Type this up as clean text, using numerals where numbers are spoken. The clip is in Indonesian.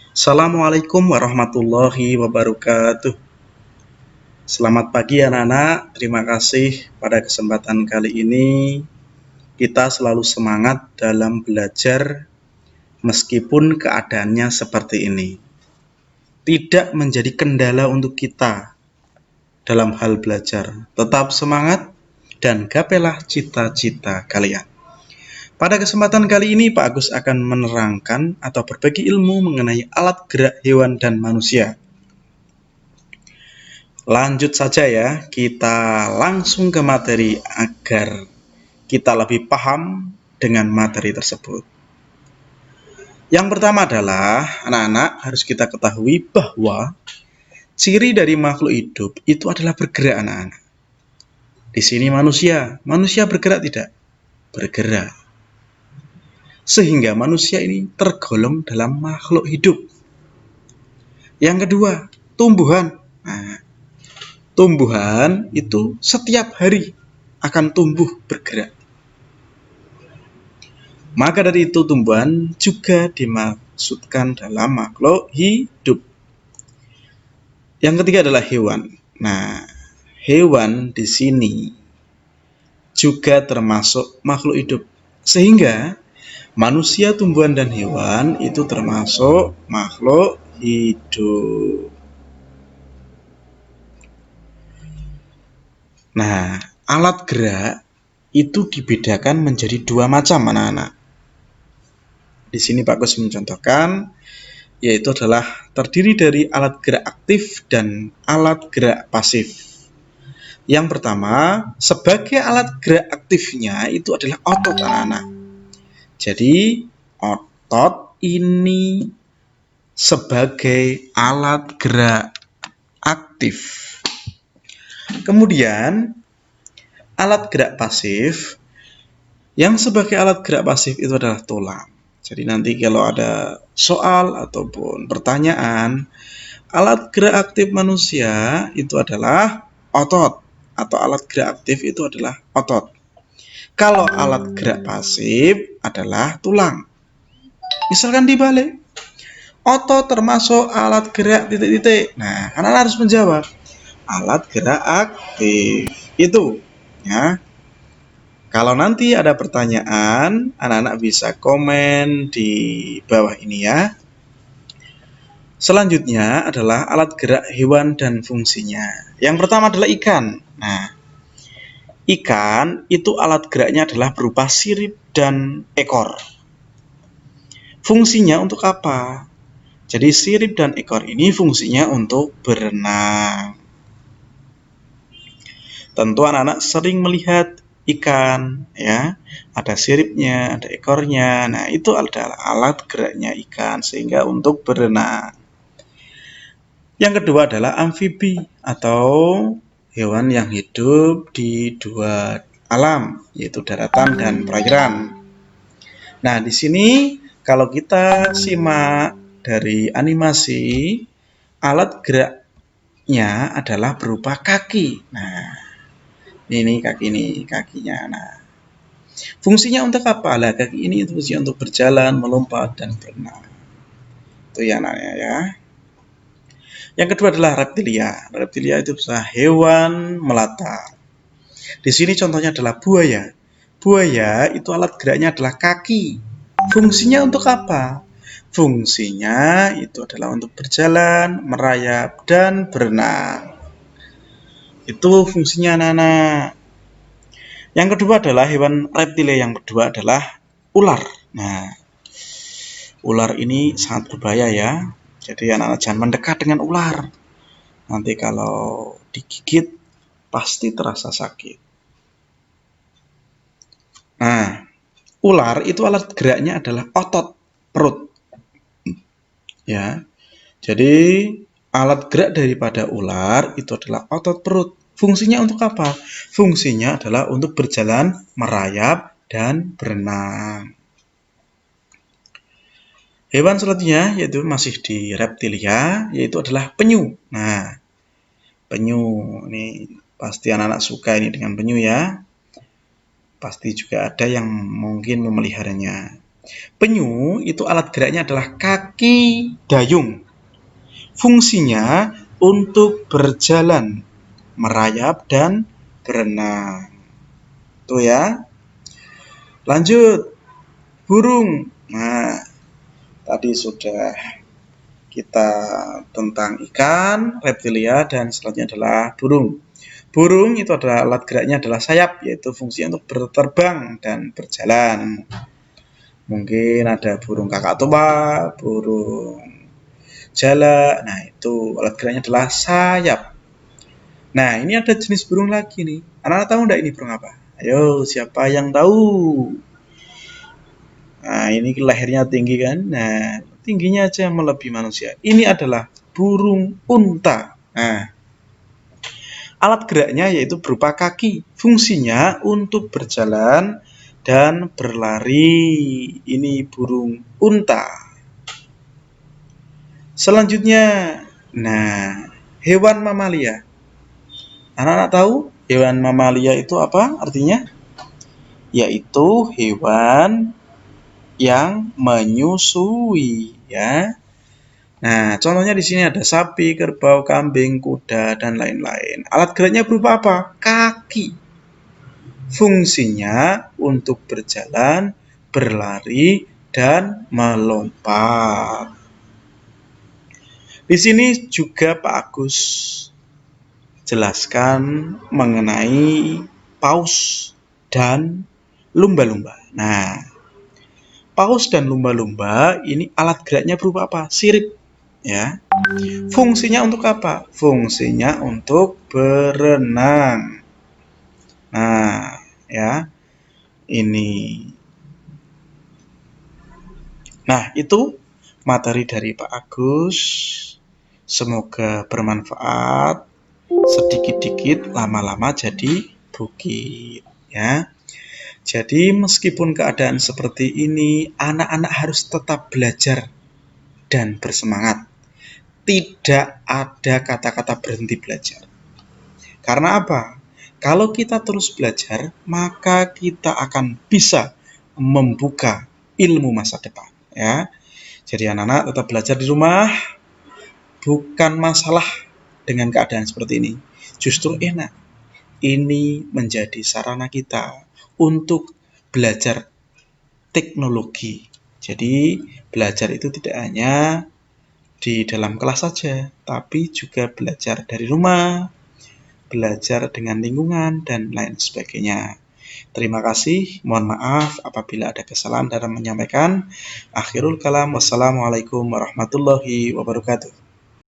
Assalamualaikum warahmatullahi wabarakatuh. Selamat pagi anak-anak. Terima kasih pada kesempatan kali ini kita selalu semangat dalam belajar meskipun keadaannya seperti ini. Tidak menjadi kendala untuk kita dalam hal belajar. Tetap semangat dan gapailah cita-cita kalian. Pada kesempatan kali ini Pak Agus akan menerangkan atau berbagi ilmu mengenai alat gerak hewan dan manusia. Lanjut saja ya, kita langsung ke materi agar kita lebih paham dengan materi tersebut. Yang pertama adalah, anak-anak harus kita ketahui bahwa ciri dari makhluk hidup itu adalah bergerak, anak-anak. Di sini manusia bergerak tidak? Bergerak. Sehingga manusia ini tergolong dalam makhluk hidup. Yang kedua, tumbuhan. Tumbuhan itu setiap hari akan tumbuh bergerak. Maka dari itu tumbuhan juga dimaksudkan dalam makhluk hidup. Yang ketiga adalah hewan. Nah, hewan di sini juga termasuk makhluk hidup. Sehingga manusia, tumbuhan, dan hewan itu termasuk makhluk hidup. Nah, alat gerak itu dibedakan menjadi dua macam, anak-anak. Di sini Pak Gus mencontohkan, yaitu adalah terdiri dari alat gerak aktif dan alat gerak pasif. Yang pertama, sebagai alat gerak aktifnya itu adalah otot, anak-anak. Jadi, otot ini sebagai alat gerak aktif. Kemudian, alat gerak pasif, yang sebagai alat gerak pasif itu adalah tulang. Jadi nanti kalau ada soal ataupun pertanyaan, alat gerak aktif manusia itu adalah otot, atau alat gerak aktif itu adalah otot. Kalau alat gerak pasif adalah tulang. Misalkan dibalik, otot termasuk alat gerak titik-titik. Nah, anak harus menjawab alat gerak aktif itu, ya. Kalau nanti ada pertanyaan, anak-anak bisa komen di bawah ini ya. Selanjutnya adalah alat gerak hewan dan fungsinya. Yang pertama adalah ikan. Nah, ikan itu alat geraknya adalah berupa sirip dan ekor. Fungsinya untuk apa? Jadi sirip dan ekor ini fungsinya untuk berenang. Tentu anak-anak sering melihat ikan, ya, ada siripnya, ada ekornya. Nah, itu adalah alat geraknya ikan sehingga untuk berenang. Yang kedua adalah amfibi atau hewan yang hidup di dua alam, yaitu daratan dan perairan. Nah, di sini kalau kita simak dari animasi, alat geraknya adalah berupa kaki. Nah, ini kaki ini kakinya. Nah, fungsinya untuk apa? Lah, kaki ini fungsinya untuk berjalan, melompat, dan berenang. Itu ya anaknya ya. Yang kedua adalah reptilia. Reptilia itu adalah hewan melata. Di sini contohnya adalah buaya. Buaya itu alat geraknya adalah kaki. Fungsinya untuk apa? Fungsinya itu adalah untuk berjalan, merayap, dan berenang. Itu fungsinya anak-anak. Yang kedua adalah hewan reptilia. Yang kedua adalah ular. Nah, ular ini sangat berbahaya ya. Jadi anak-anak jangan mendekat dengan ular. Nanti kalau digigit pasti terasa sakit. Nah, ular itu alat geraknya adalah otot perut. Ya. Jadi alat gerak daripada ular itu adalah otot perut. Fungsinya untuk apa? Fungsinya adalah untuk berjalan, merayap, dan berenang. Hewan selanjutnya yaitu masih di reptilia, yaitu adalah penyu. Nah, penyu ini pasti anak-anak suka ini dengan penyu ya. Pasti juga ada yang mungkin memeliharanya. Penyu itu alat geraknya adalah kaki. kaki dayung. Fungsinya untuk berjalan, merayap, dan berenang. Tuh ya. Lanjut, burung. Nah, tadi sudah kita tentang ikan, reptilia, dan selanjutnya adalah burung. Burung itu adalah alat geraknya adalah sayap, yaitu fungsinya untuk berterbang dan berjalan. Mungkin ada burung kakak tua, burung jalak. Nah, itu alat geraknya adalah sayap. Nah, ini ada jenis burung lagi nih. Anak-anak tahu enggak ini burung apa? Ayo, siapa yang tahu? Nah, ini lehernya tinggi kan? Nah, tingginya aja melebihi manusia. Ini adalah burung unta. Nah, alat geraknya yaitu berupa kaki. Fungsinya untuk berjalan dan berlari. Ini burung unta. Selanjutnya, nah, hewan mamalia. Anak-anak tahu hewan mamalia itu apa artinya? Yaitu hewan yang menyusui, ya. Nah, contohnya di sini ada sapi, kerbau, kambing, kuda, dan lain-lain. Alat geraknya berupa apa? Kaki. Fungsinya untuk berjalan, berlari, dan melompat. Di sini juga Pak Agus jelaskan mengenai paus dan lumba-lumba. Nah, paus dan lumba-lumba ini alat geraknya berupa apa? Sirip, ya. Fungsinya untuk apa? Fungsinya untuk berenang. Nah, ya. Ini. Nah, itu materi dari Pak Agus. Semoga bermanfaat. Sedikit-dikit lama-lama jadi bukit, ya. Jadi meskipun keadaan seperti ini, anak-anak harus tetap belajar dan bersemangat. Tidak ada kata-kata berhenti belajar. Karena apa? Kalau kita terus belajar, maka kita akan bisa membuka ilmu masa depan, ya. Jadi anak-anak tetap belajar di rumah. Bukan masalah dengan keadaan seperti ini. Justru enak. Ini menjadi sarana kita untuk belajar teknologi. Jadi belajar itu tidak hanya di dalam kelas saja, tapi juga belajar dari rumah, belajar dengan lingkungan, dan lain sebagainya. Terima kasih, mohon maaf apabila ada kesalahan dalam menyampaikan. Akhirul kalam, wassalamualaikum warahmatullahi wabarakatuh.